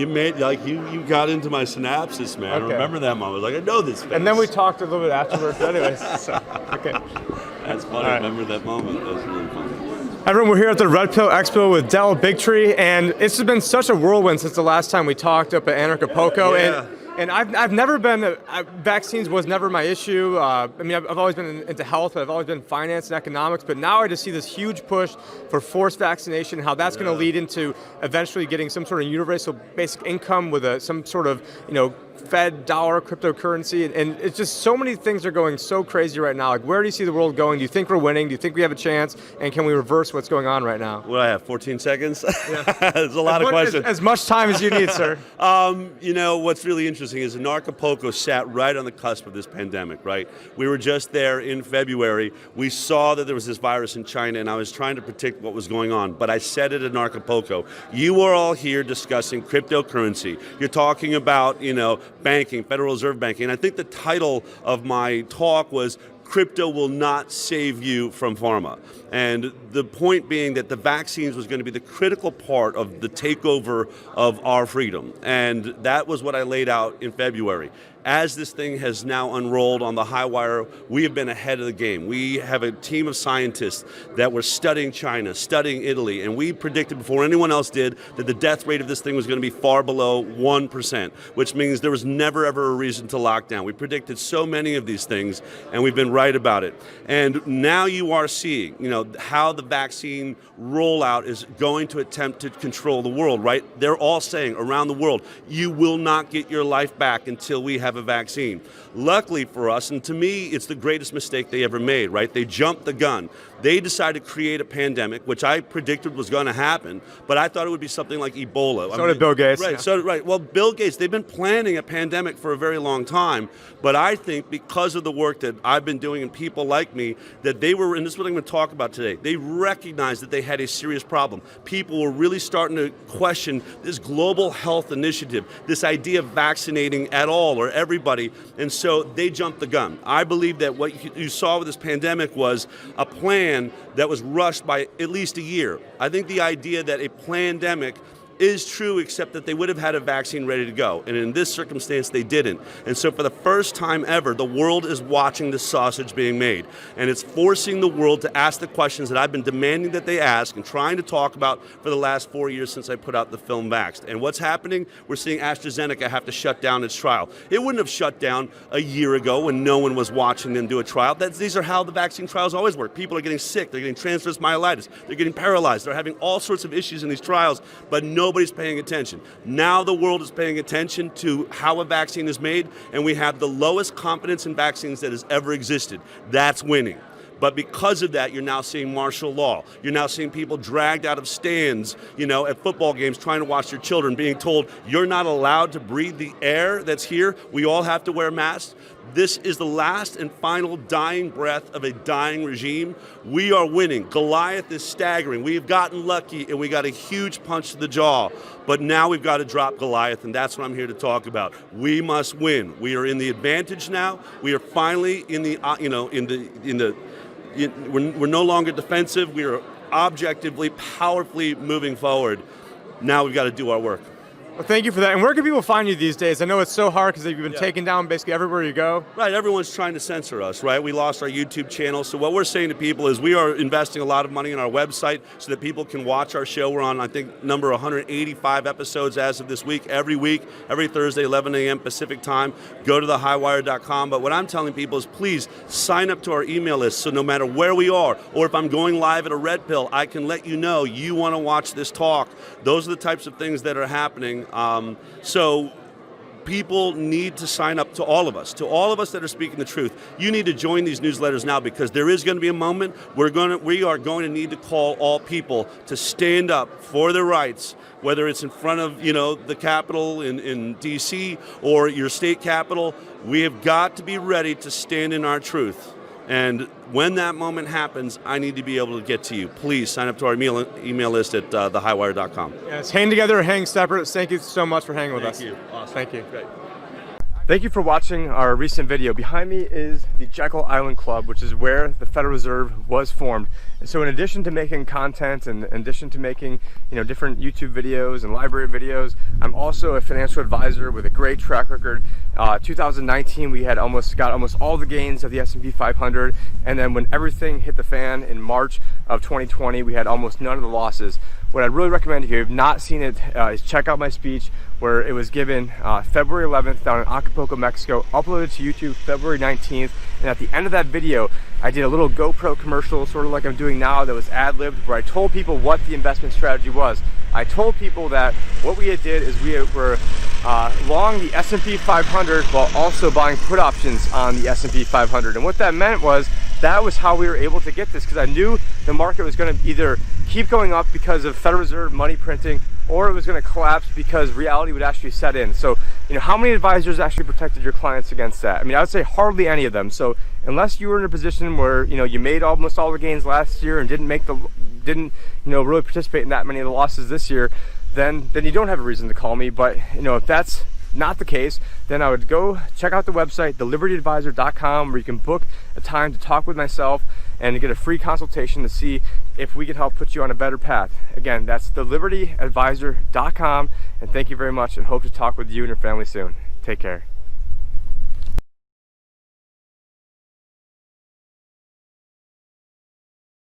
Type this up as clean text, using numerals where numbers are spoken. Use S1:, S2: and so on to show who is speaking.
S1: you made you got into my synapses, man.
S2: Okay.
S1: I remember that moment. I know this face.
S2: And then we talked a little bit afterwards, anyways. So, okay.
S1: That's funny. I remember that moment. That was really funny.
S2: Everyone, we're here at the Red Pill Expo with Del Bigtree, and it's been such a whirlwind since the last time we talked up at Acapulco.
S1: Yeah.
S2: And I've never been, vaccines was never my issue. I mean, I've always been into health, but I've always been finance and economics. But now I just see this huge push for forced vaccination, how that's going to lead into eventually getting some sort of universal basic income with some sort of, Fed dollar cryptocurrency, and it's just so many things are going so crazy right now. Like, where do you see the world going? Do you think we're winning? Do you think we have a chance? And can we reverse what's going on right now?
S1: What do I have, 14 seconds?
S2: Yeah.
S1: There's a lot of questions.
S2: As much time as you need, sir.
S1: What's really interesting is Acapulco sat right on the cusp of this pandemic, right? We were just there in February. We saw that there was this virus in China, and I was trying to predict what was going on. But I said it in Acapulco. You are all here discussing cryptocurrency. You're talking about, banking, Federal Reserve banking. And I think the title of my talk was Crypto Will Not Save You from Pharma. And the point being that the vaccines was going to be the critical part of the takeover of our freedom. And that was what I laid out in February. As this thing has now unrolled on the high wire, we have been ahead of the game. We have a team of scientists that were studying China, studying Italy, and we predicted before anyone else did that the death rate of this thing was going to be far below 1%, which means there was never ever a reason to lock down. We predicted so many of these things, and we've been right about it. And now you are seeing, how the vaccine rollout is going to attempt to control the world, right? They're all saying around the world, you will not get your life back until we have a vaccine. Luckily for us, and to me, it's the greatest mistake they ever made, right? They jumped the gun. They decided to create a pandemic, which I predicted was going to happen, but I thought it would be something like Ebola.
S2: So did Bill Gates.
S1: Right,
S2: Yeah.
S1: right. Well, Bill Gates, they've been planning a pandemic for a very long time, but I think because of the work that I've been doing and people like me, that they were, and this is what I'm going to talk about today, they recognized that they had a serious problem. People were really starting to question this global health initiative, this idea of vaccinating at all or everybody, and so they jumped the gun. I believe that what you saw with this pandemic was a plan that was rushed by at least a year. I think the idea that a pandemic is true, except that they would have had a vaccine ready to go. And in this circumstance, they didn't. And so for the first time ever, the world is watching the sausage being made. And it's forcing the world to ask the questions that I've been demanding that they ask and trying to talk about for the last 4 years since I put out the film Vaxxed. And what's happening? We're seeing AstraZeneca have to shut down its trial. It wouldn't have shut down a year ago when no one was watching them do a trial. These are how the vaccine trials always work. People are getting sick, they're getting transverse myelitis, they're getting paralyzed, they're having all sorts of issues in these trials, but nobody's paying attention. Now the world is paying attention to how a vaccine is made, and we have the lowest confidence in vaccines that has ever existed. That's winning. But because of that, you're now seeing martial law. You're now seeing people dragged out of stands, at football games trying to watch their children, being told, you're not allowed to breathe the air that's here. We all have to wear masks. This is the last and final dying breath of a dying regime. We are winning. Goliath is staggering. We've gotten lucky, and we got a huge punch to the jaw. But now we've got to drop Goliath, and that's what I'm here to talk about. We must win. We are in the advantage now. We are finally in the, we're no longer defensive. We are objectively, powerfully moving forward. Now we've got to do our work.
S2: Well, thank you for that. And where can people find you these days? I know it's so hard because you've been taken down basically everywhere you go.
S1: Right, everyone's trying to censor us, right? We lost our YouTube channel. So what we're saying to people is we are investing a lot of money in our website so that people can watch our show. We're on, I think, number 185 episodes as of this week, every Thursday, 11 a.m. Pacific time. Go to thehighwire.com. But what I'm telling people is please sign up to our email list so no matter where we are, or if I'm going live at a Red Pill, I can let you know you want to watch this talk. Those are the types of things that are happening. So people need to sign up to all of us that are speaking the truth. You need to join these newsletters now because there is going to be a moment we are going to need to call all people to stand up for their rights, whether it's in front of the Capitol in D.C. or your state capitol. We have got to be ready to stand in our truth. And when that moment happens, I need to be able to get to you. Please sign up to our email list at thehighwire.com.
S2: Yes, hang together or hang separate. Thank you so much for hanging with us.
S1: Thank you. Awesome.
S2: Thank you.
S1: Great.
S2: Thank you for watching our recent video. Behind me is the Jekyll Island Club, which is where the Federal Reserve was formed. And so in addition to making content and in addition to making different YouTube videos and library videos, I'm also a financial advisor with a great track record. 2019 we got almost all the gains of the S&P 500, and then when everything hit the fan in March of 2020, we had almost none of the losses. What I'd really recommend, if you have not seen it, is check out my speech where it was given February 11th down in Acapulco, Mexico, uploaded to YouTube February 19th. And at the end of that video, I did a little GoPro commercial, sort of like I'm doing now, that was ad-libbed, where I told people what the investment strategy was. I told people that what we had did is we were long the S&P 500 while also buying put options on the S&P 500. And what that meant was that was how we were able to get this, because I knew the market was going to either keep going up because of Federal Reserve money printing, or it was going to collapse because reality would actually set in. So, how many advisors actually protected your clients against that? I mean, I would say hardly any of them. So unless you were in a position where, you made almost all the gains last year and didn't really participate in that many of the losses this year, then you don't have a reason to call me. But, if that's not the case, then I would go check out the website, thelibertyadvisor.com, where you can book a time to talk with myself and to get a free consultation to see if we can help put you on a better path. Again, that's thelibertyadvisor.com, and thank you very much, and hope to talk with you and your family soon. Take care.